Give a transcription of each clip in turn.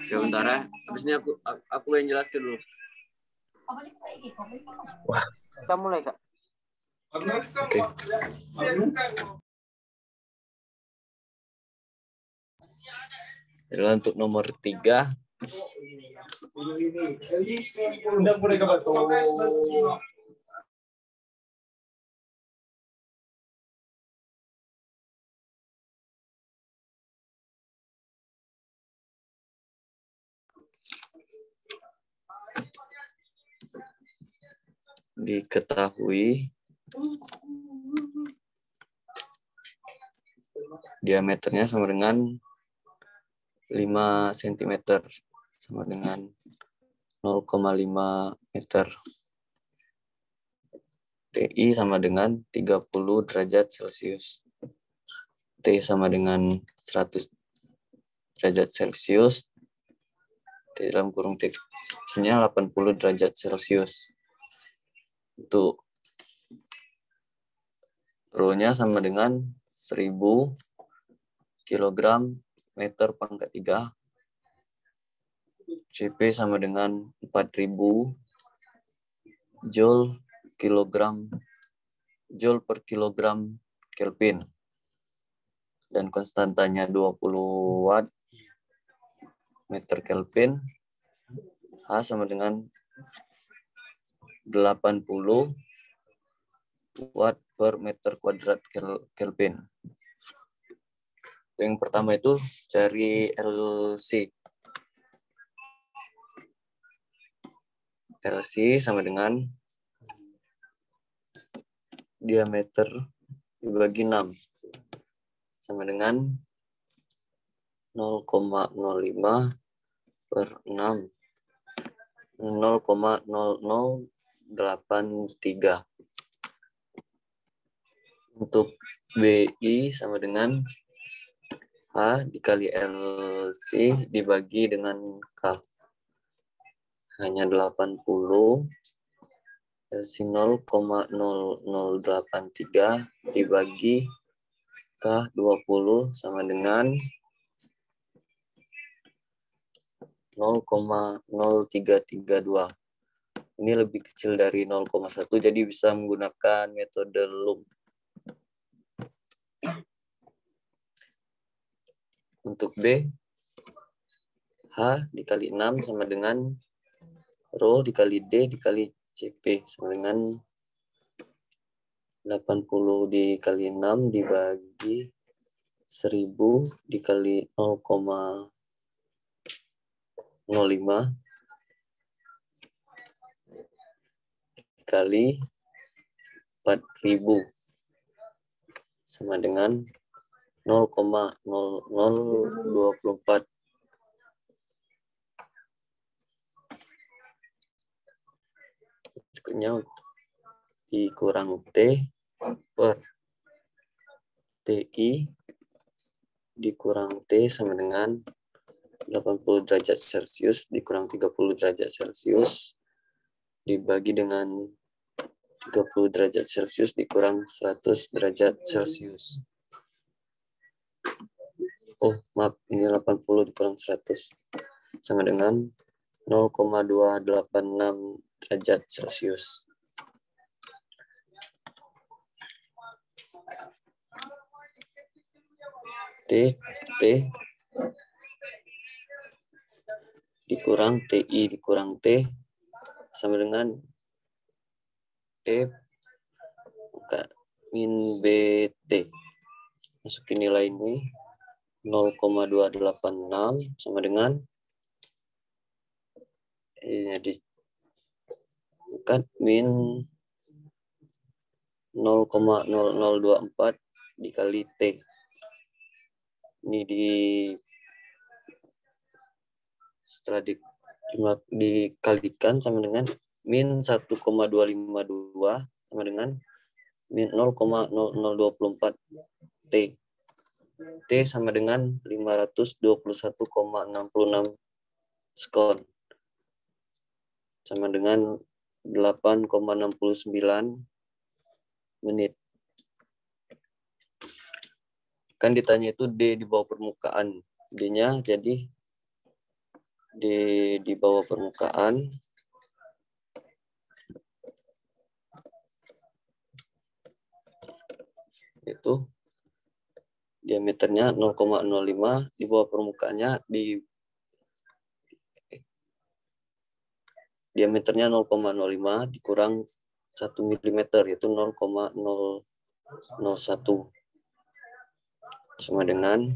Ya bentar ya. Habis ini aku yang jelaskan dulu. Wah, kita mulai Kak. Oke. Adalah untuk nomor 3. Diketahui diameternya sama dengan 5 cm, sama dengan 0,5 meter. TI sama dengan 30 derajat Celcius. T sama dengan 100 derajat Celcius. T dalam kurung T nya 80 derajat Celcius. Untuk rho-nya sama dengan 1000 kg meter pangkat 3. CP sama dengan 4000 joule per kilogram Kelvin. Dan konstantanya 20 watt meter Kelvin. H sama dengan 80 watt per meter kuadrat Kelvin. Yang pertama itu cari LC. LC sama dengan diameter dibagi 6 sama dengan 0,05 per 6 0,0083. Untuk BI sama dengan H dikali LC dibagi dengan K. Hanya 80. LC 0,0083 dibagi K 20 sama dengan 0,0332. Ini lebih kecil dari 0,1, jadi bisa menggunakan metode LUM. Untuk B, H dikali 6 sama dengan rho dikali D dikali CP sama dengan 80 dikali 6 dibagi 1000 dikali 0,05 dikali 4000 sama dengan 0,0024. Berikutnya dikurang T per TI dikurang T sama dengan 80 derajat Celcius dikurang 30 derajat Celcius dibagi dengan 30 derajat Celcius dikurang 100 derajat Celcius. Oh, maaf, ini 80 dikurang 100 sama dengan 0,286 derajat Celcius. T dikurang TI dikurang T sama dengan E min BT. Masukin nilai ini 0,286 sama dengan ini diangkat min 0,0024 dikali T. Ini setelah dikalikan sama dengan min 1,252 sama dengan min 0,0024 T. T sama dengan 521,66 skon. Sama dengan 8,69 menit. Kan ditanya itu D di bawah permukaan. D-nya jadi di bawah permukaan itu diameternya 0,05, di bawah permukaannya diameternya 0,05 dikurang 1 mm yaitu 0,001 sama dengan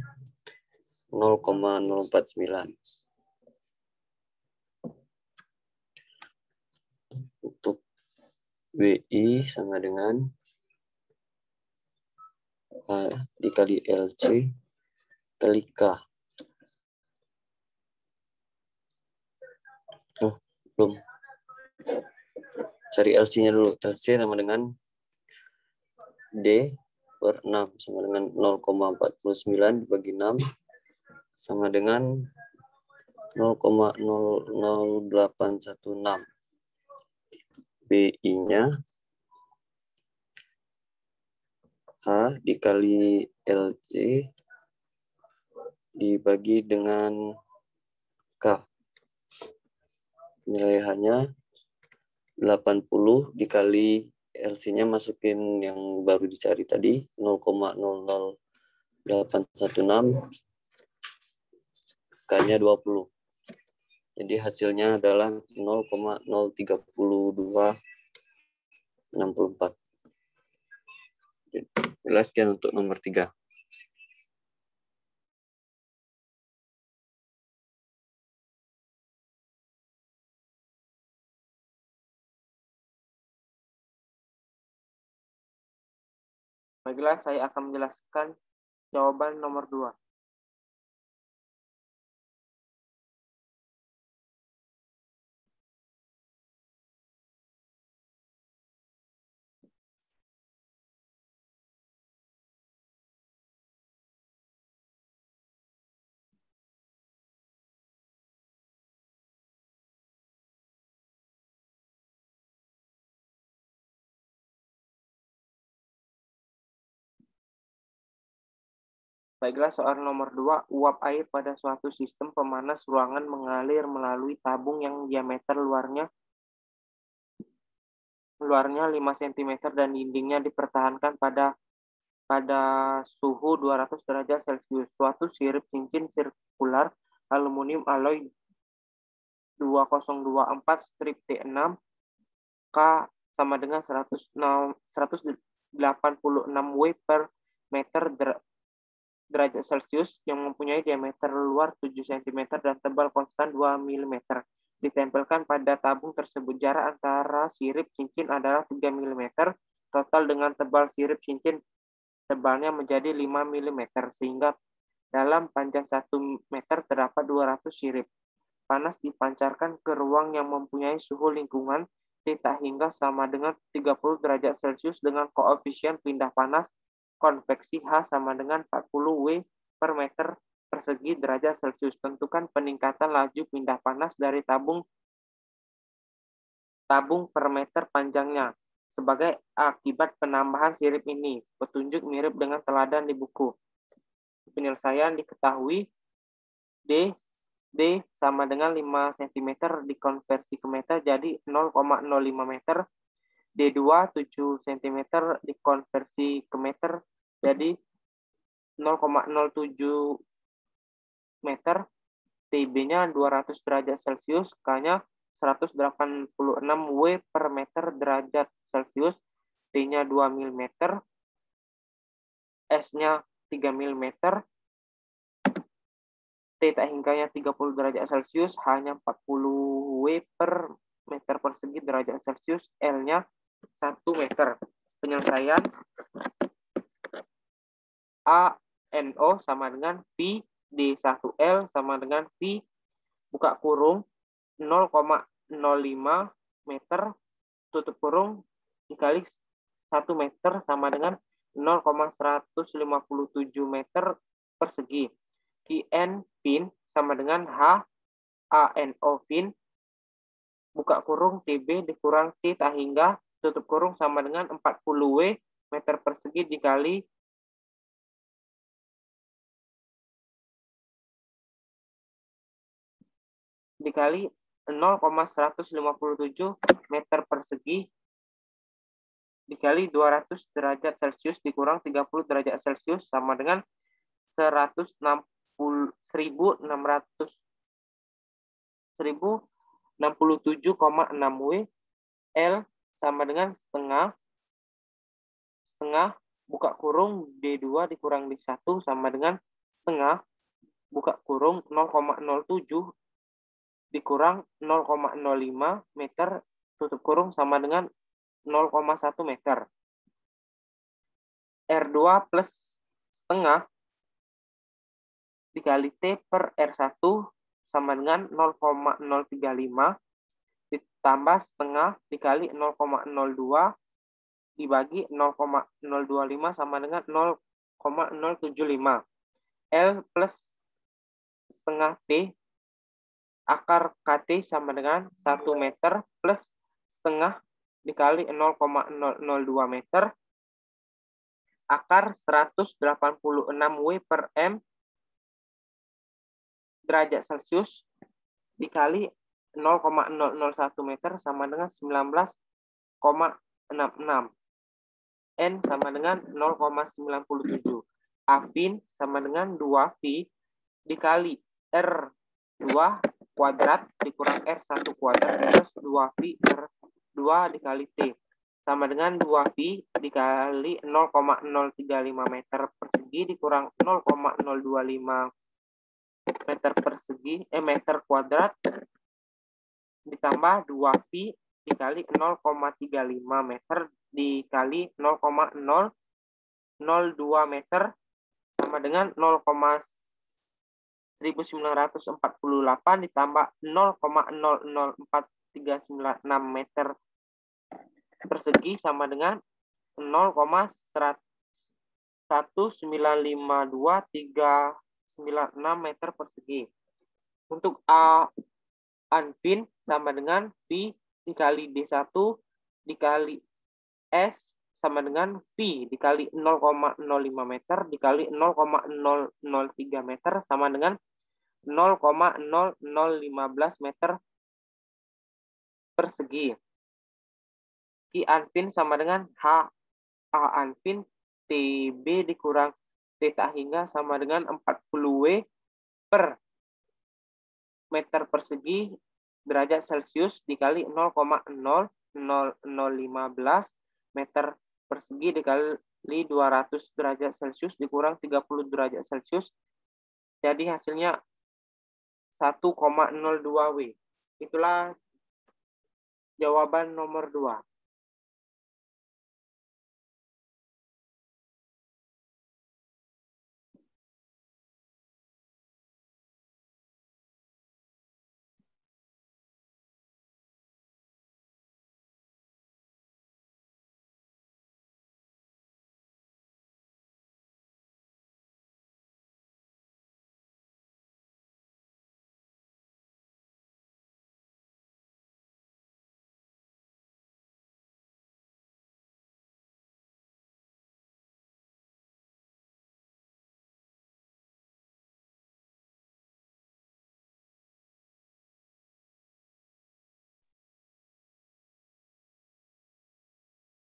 0,049. Untuk WI sama dengan A dikali LC kali K. Oh, belum. Cari LC-nya dulu. LC sama dengan D per 6 sama dengan 0,49 dibagi 6 sama dengan 0,00816. BI-nya A dikali LC dibagi dengan K. Penilaiannya 80 dikali LC-nya masukin yang baru dicari tadi 0,00816, K-nya 20. Jadi hasilnya adalah 0,03264. Jelaskan untuk nomor 3. Baiklah, saya akan menjelaskan jawaban nomor 2. Baiklah, soal nomor 2, uap air pada suatu sistem pemanas ruangan mengalir melalui tabung yang diameter luarnya 5 cm dan dindingnya dipertahankan pada suhu 200 derajat Celcius. Suatu sirip cincin sirkular aluminium alloy 2024 strip T6 K sama dengan 186 W per meter derajat Celcius yang mempunyai diameter luar 7 cm dan tebal konstan 2 mm. Ditempelkan pada tabung tersebut. Jarak antara sirip cincin adalah 3 mm. Total dengan tebal sirip cincin tebalnya menjadi 5 mm, sehingga dalam panjang 1 meter terdapat 200 sirip. Panas dipancarkan ke ruang yang mempunyai suhu lingkungan T hingga sama dengan 30 derajat Celcius dengan koefisien pindah panas konveksi H sama dengan 40 W per meter persegi derajat Celcius. Tentukan peningkatan laju pindah panas dari tabung per meter panjangnya sebagai akibat penambahan sirip ini. Petunjuk mirip dengan teladan di buku. Penyelesaian diketahui D sama dengan 5 cm dikonversi ke meter jadi 0,05 meter. D2 7 cm dikonversi ke meter jadi 0,07 meter. TB-nya 200 derajat Celcius, K-nya 186 W per meter derajat Celcius, T-nya 2 mm, S-nya 3 mm, T hingganya 30 derajat Celcius, H-nya 40 W per meter persegi derajat Celcius, L-nya 1 meter. Penyelesaian ANO sama dengan V D1L sama dengan V buka kurung 0,05 meter tutup kurung dikali 1 meter sama dengan 0,157 meter persegi. QN fin sama dengan H ANO fin buka kurung TB dikurang T hingga tutup kurung sama dengan 40 W meter persegi dikali dikali 0,157 meter persegi dikali 200 derajat Celcius dikurang 30 derajat Celcius sama dengan 167,6 W. L sama dengan setengah buka kurung D2 dikurang D1 sama dengan setengah buka kurung 0,07 dikurang 0,05 meter tutup kurung sama dengan 0,1 meter. R2 plus setengah dikali T per R1 sama dengan 0,035 ditambah setengah dikali 0,02 dibagi 0,025 sama dengan 0,075. L plus setengah T akar KT sama dengan 1 meter plus setengah dikali 0,002 meter akar 186 W per M derajat Celcius dikali 0,001 meter sama dengan 19,66. N sama dengan 0,97. Afin sama dengan 2V dikali R2 kuadrat dikurang R1 kuadrat plus 2V R2 dikali T sama dengan 2V dikali 0,035 meter persegi dikurang 0,025 meter persegi meter kuadrat ditambah 2V dikali 0,35 meter dikali 0,002 meter sama dengan 0,1948 ditambah 0,00436 meter persegi sama dengan 0,1952396 meter persegi. Untuk A Anfin sama dengan V dikali D1 dikali S sama dengan V dikali 0,05 meter dikali 0,003 meter sama dengan 0,0015 meter persegi. Q Anfin sama dengan H A Anfin TB dikurang theta hingga sama dengan 40 W per meter persegi derajat Celcius dikali 0,00015 meter persegi dikali 200 derajat Celcius dikurang 30 derajat Celcius. Jadi hasilnya 1,02 W. Itulah jawaban nomor 2.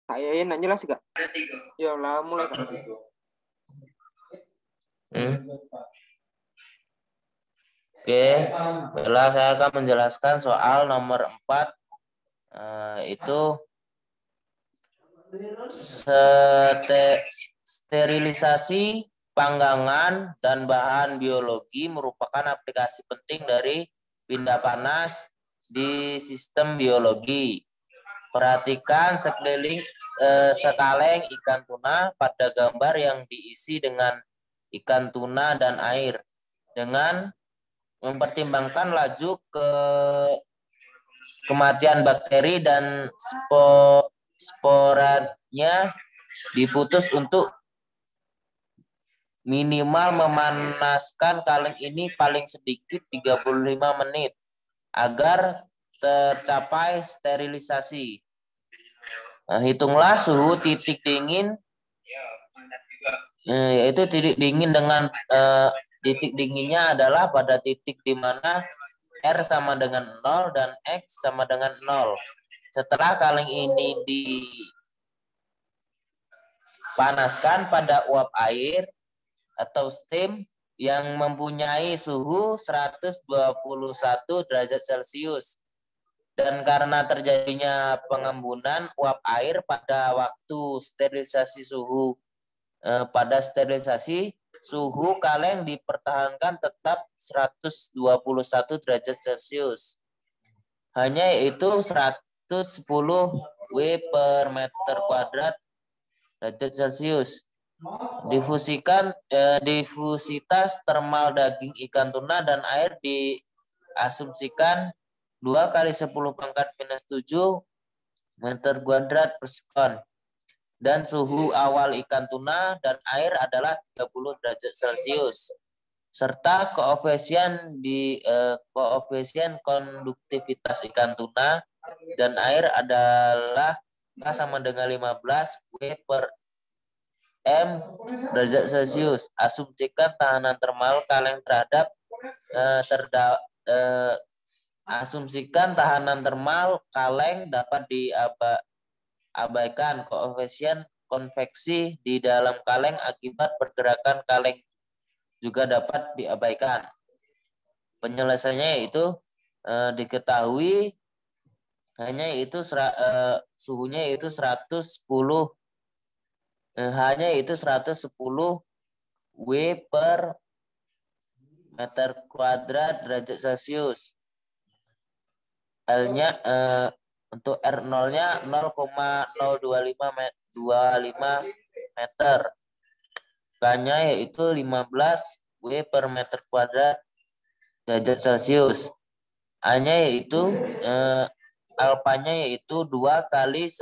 Saya nak jelas gak? Ya lah, mulai Kak. Oke, baiklah saya akan menjelaskan soal nomor 4. Itu sterilisasi panggangan dan bahan biologi merupakan aplikasi penting dari pindah panas di sistem biologi. Perhatikan sekeliling sekaleng ikan tuna pada gambar yang diisi dengan ikan tuna dan air. Dengan mempertimbangkan laju kematian bakteri dan sporatnya diputus untuk minimal memanaskan kaleng ini paling sedikit 35 menit agar tercapai sterilisasi. Nah, hitunglah suhu titik dingin, yaitu titik dingin dengan titik dinginnya adalah pada titik di mana R sama dengan 0 dan X sama dengan 0. Setelah kaleng ini dipanaskan pada uap air atau steam yang mempunyai suhu 121 derajat Celcius. Dan karena terjadinya pengembunan uap air pada waktu sterilisasi pada sterilisasi, suhu kaleng dipertahankan tetap 121 derajat Celcius. Hanya yaitu 110 W per meter kuadrat derajat Celcius. Difusitas termal daging ikan tuna dan air diasumsikan 2 kali 10 pangkat minus 7 meter kuadrat per sekon. Dan suhu awal ikan tuna dan air adalah 30 derajat Celcius. Serta koefisien konduktivitas ikan tuna dan air adalah K sama dengan 15 W per M derajat Celcius. Asumsikan tahanan termal kaleng terhadap asumsikan tahanan termal kaleng dapat diabaikan. Koefisien konveksi di dalam kaleng akibat pergerakan kaleng juga dapat diabaikan. Penyelesaiannya yaitu diketahui hanya itu suhunya yaitu 110 W per meter kuadrat derajat Celcius. L-nya untuk R0-nya 0,025 meter. K-nya yaitu 15 W per meter kuadrat derajat Celcius. A-nya yaitu alpanya yaitu 2 kali 10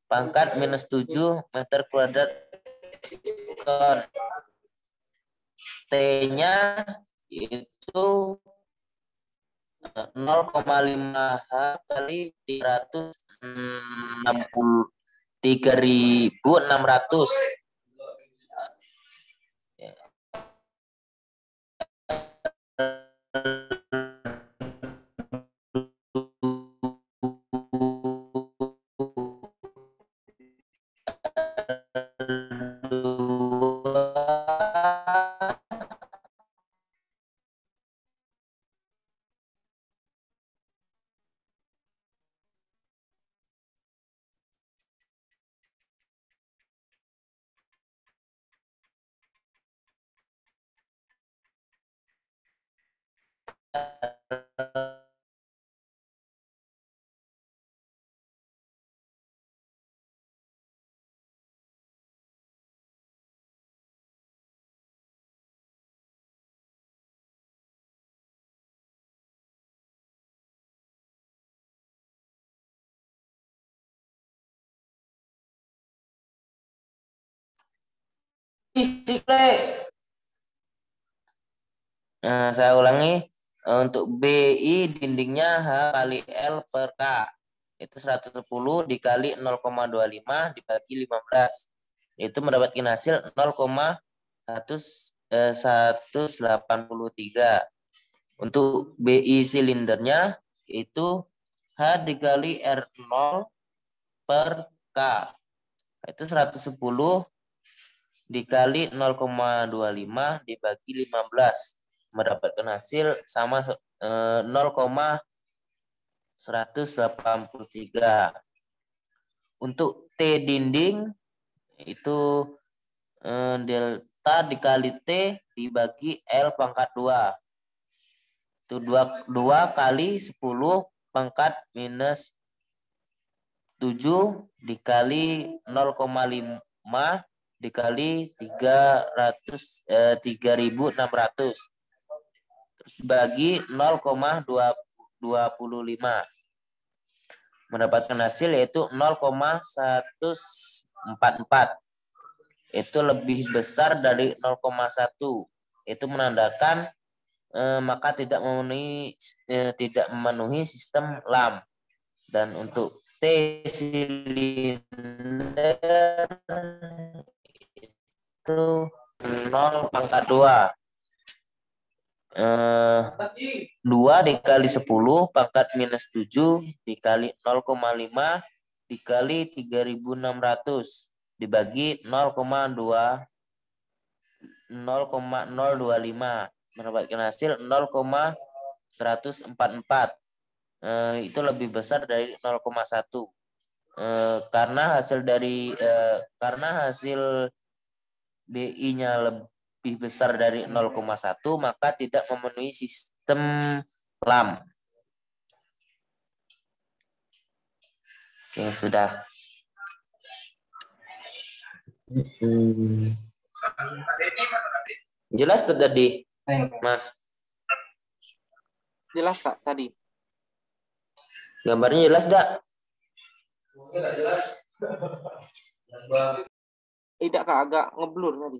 pangkat minus 7 meter kuadrat sekon. T-nya itu 0,5 H kali 3.600. Saya ulangi, untuk BI dindingnya H kali L per K itu 110 dikali 0,25 dibagi 15, itu mendapatkan hasil 0,183. Untuk BI silindernya itu H dikali R0 per K itu 110 dikali 0,25 dibagi 15, mendapatkan hasil sama 0,183. Untuk T dinding itu delta dikali T dibagi L pangkat 2. Itu 2 kali 10 pangkat minus 7 dikali 0,5 dikali 3.600 terus bagi 0,225, mendapatkan hasil yaitu 0,144. Itu lebih besar dari 0,1. Itu menandakan maka tidak memenuhi sistem LAM. Dan untuk T silinder itu 0 pangkat 2. 2 dikali 10 pangkat minus 7 dikali 0,5 dikali 3.600 dibagi 0,025 mendapatkan hasil 0,144. Itu lebih besar dari 0,1. Karena hasil BI-nya lebih besar dari 0,1 maka tidak memenuhi sistem LAM. Oke, sudah. Jelas tadi, Mas? Jelas Kak tadi? Gambarnya jelas enggak? Tidak Kak, agak ngeblur tadi.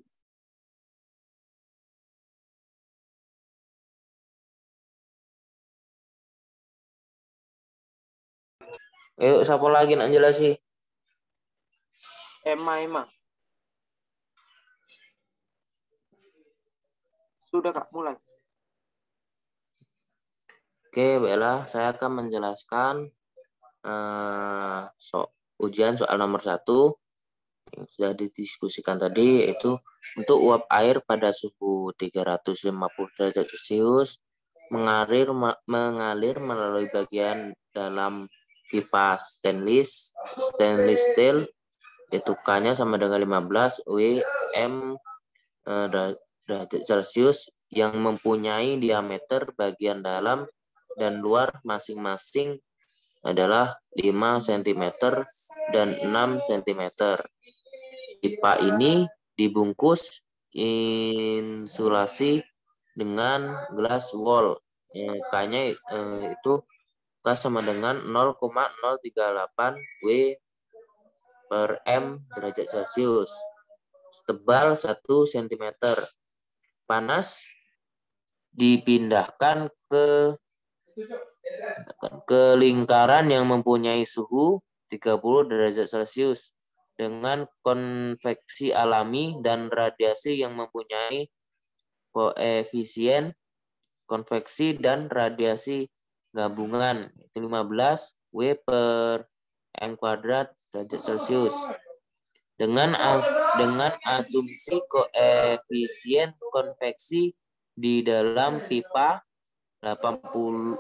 Yuk, siapa lagi nak jelasin? Emma. Sudah Kak, mulai. Oke, baiklah, saya akan menjelaskan ujian soal nomor 1 yang sudah didiskusikan tadi, yaitu untuk uap air pada suhu 350 derajat Celcius mengalir melalui bagian dalam pipa stainless steel, yaitu K-nya sama dengan 15 Wm derajat Celcius yang mempunyai diameter bagian dalam dan luar masing-masing adalah 5 cm dan 6 cm. Pipa ini dibungkus insulasi dengan glass wool. K-nya itu K sama dengan 0,038 W per M derajat Celcius. Tebal 1 cm. Panas dipindahkan ke lingkaran yang mempunyai suhu 30 derajat Celcius dengan konveksi alami dan radiasi yang mempunyai koefisien konveksi dan radiasi gabungan 15 W per M kuadrat derajat Celcius. Dengan asumsi koefisien konveksi di dalam pipa 80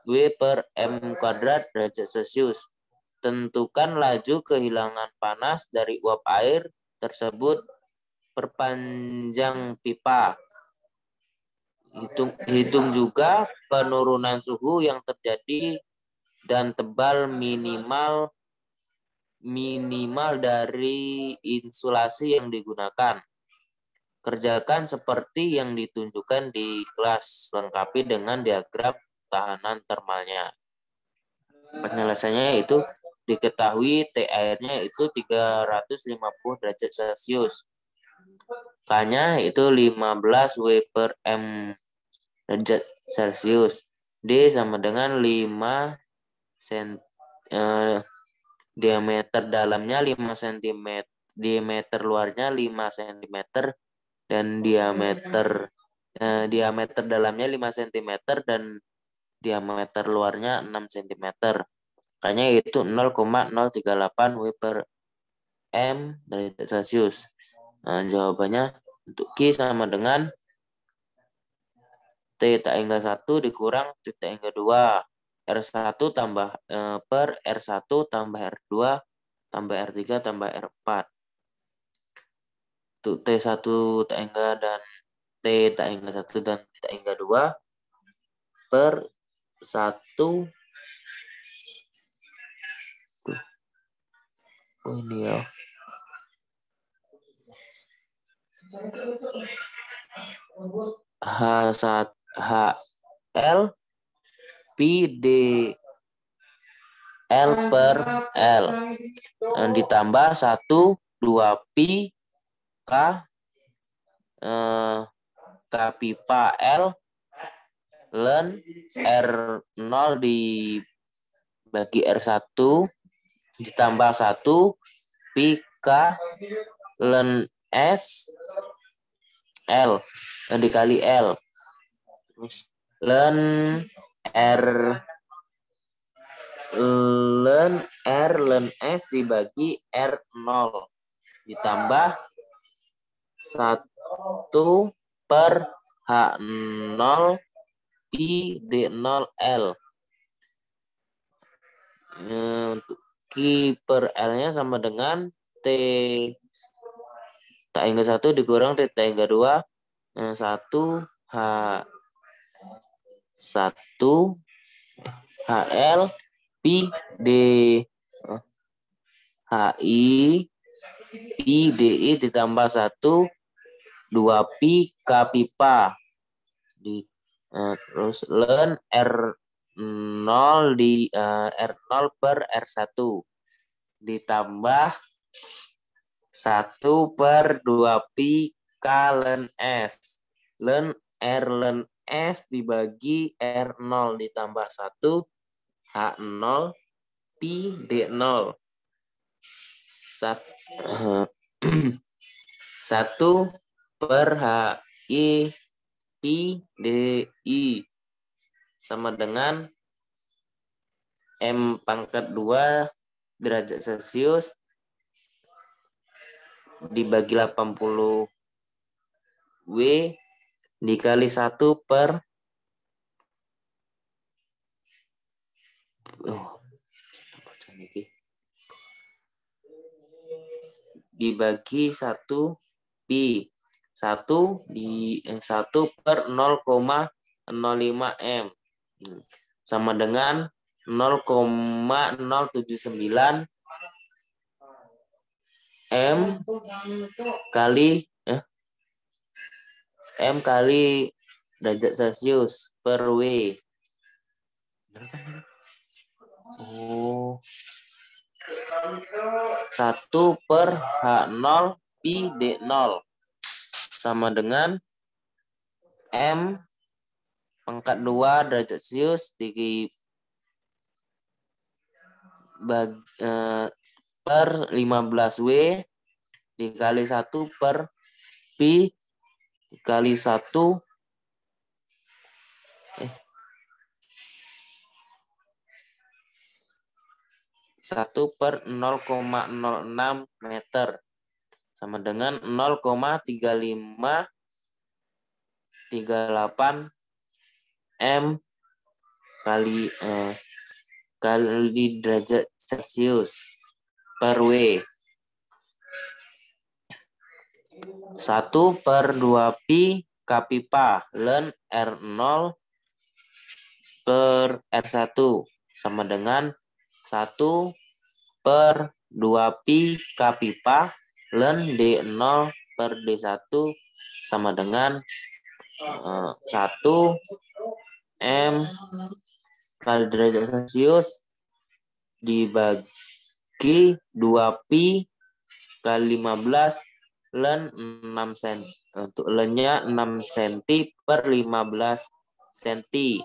W per M kuadrat derajat Celcius. Tentukan laju kehilangan panas dari uap air tersebut perpanjang pipa. Hitung juga penurunan suhu yang terjadi dan tebal minimal dari insulasi yang digunakan. Kerjakan seperti yang ditunjukkan di kelas, lengkapi dengan diagram tahanan termalnya. Penyelesaiannya itu diketahui T airnya itu 350 derajat Celcius. K-nya itu 15 W per M derajat Celcius. D sama dengan 5 diameter dalamnya 5 cm, diameter luarnya 5 cm, dan diameter dalamnya 5 cm dan diameter luarnya 6 cm. Makanya itu 0,038 W per M derajat Celcius. Nah, jawabannya untuk Q sama dengan T tak hingga 1 dikurang T tak hingga 2. R1 tambah per R1 tambah R2 tambah R3 tambah R4. Untuk T1 tak hingga dan T tak hingga 1 dan T tak hingga 2 per 1. Oh ini ya. HL Pi D L per L ditambah 1 2 Pi K pipa L ln R0 dibagi R1 ditambah 1 Pi K ln S L dikali L. Terus ln R ln S dibagi R0 ditambah 1 per H0 Pi D0L. Untuk Q per L-nya sama dengan T tak hingga 1 dikurang T tak hingga 2. 1 H 1 HL Pi D HI Pi DI ditambah 1 2 Pi K pipa. Terus ln R0 di R0 per R1 ditambah 1 per 2 Pi K ln S. Ln R ln S dibagi R0 ditambah 1 H0 Pi D0. 1 per HI Pi DI sama dengan M pangkat 2 derajat Celcius dibagi 80 W dikali 1 per dibagi 1 Pi 1 di 1 per 0,05 M sama dengan 0,079 M kali M kali derajat Celcius per W. 1 per H0 Pi D0 sama dengan M pangkat 2 derajat Celcius per 15 W dikali 1 per Pi dikali 1 per 0,06 meter sama dengan 0,3538 M kali derajat Celcius per W. 1 per 2 Pi K pipa ln R0 per R1 sama dengan 1 per 2 Pi K pipa ln D0 per D1 sama dengan 1 M kali derajat Celcius dibagi 2 Pi kali 15 ln 6 cm. Untuk ln-nya 6 cm per 15 cm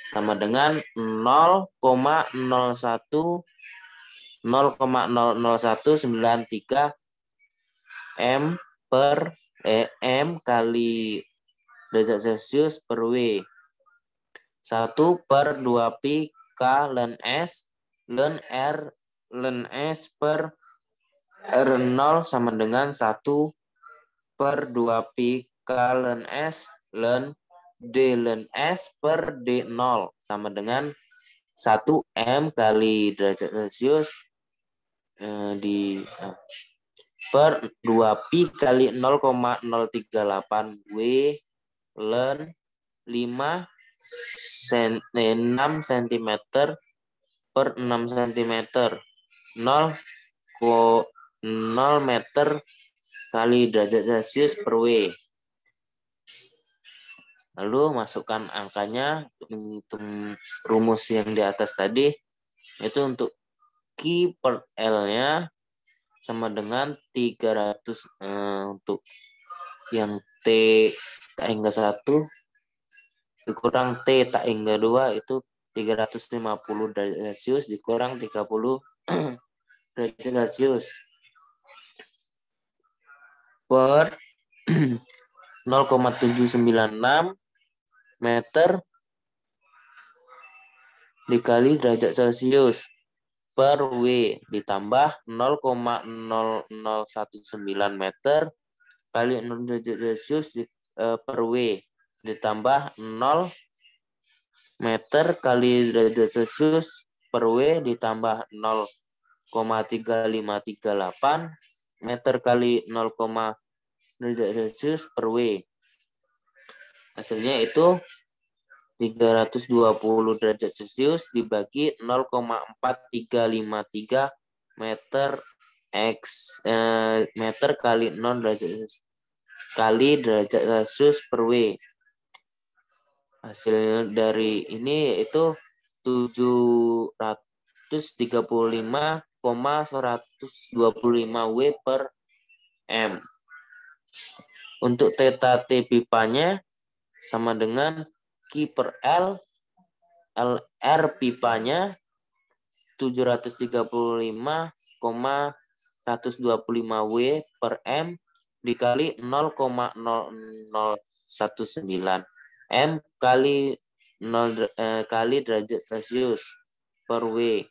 sama dengan 0,00193 M per M kali derajat Celcius per W. 1 per 2 Pi K ln S ln R ln S per R0 sama dengan 1 per 2 Pi K ln S ln D ln S per D0 sama dengan 1 M kali derajat Celcius per 2 Pi kali 0,038 W ln 6 cm per 6 cm 0 meter kali derajat Celcius per W. Lalu masukkan angkanya untuk menghitung rumus yang di atas tadi. Itu untuk Q per L-nya sama dengan 300 untuk yang T tak hingga 1 dikurang T tak hingga 2 itu 350 derajat Celcius dikurang 30 derajat Celcius per 0,796 meter dikali derajat Celcius per W ditambah 0,0019 meter kali 0 derajat Celcius per W ditambah 0 meter kali derajat Celcius per W ditambah 0,3538 meter kali 0, derajat Celcius per W. Hasilnya itu 320 derajat Celcius dibagi 0,4353 meter meter kali 0 derajat Celcius kali derajat Celcius per W. Hasil dari ini itu 735,125 W per M. Untuk theta T pipanya sama dengan Q per L, LR pipanya 735,125 W per M dikali 0,0019 M kali 0 kali derajat Celcius per W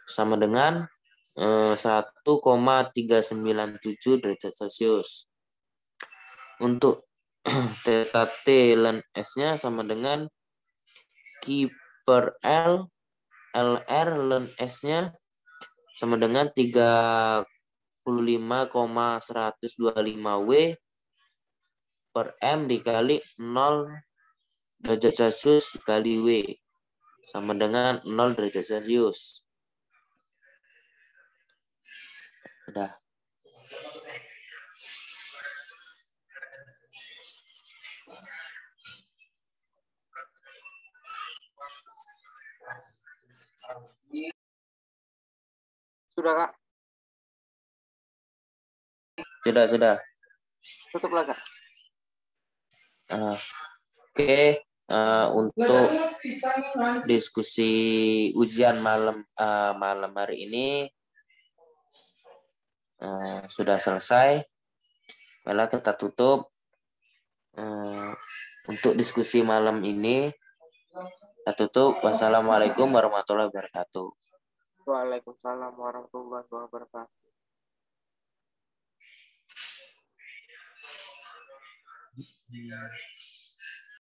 sama dengan 1,397 derajat Celcius. Untuk theta T ln S-nya sama dengan Q per L, LR ln S-nya sama dengan 35,125 W per M dikali 0 derajat Celcius kali W sama dengan 0 derajat Celcius. Udah. Sudah, Kak? Sudah. Tutuplah, Kak. Oke. Untuk diskusi ujian malam hari ini sudah selesai. Baiklah, kita tutup. Untuk diskusi malam ini kita tutup. Wassalamualaikum warahmatullahi wabarakatuh. Waalaikumsalam warahmatullahi wabarakatuh.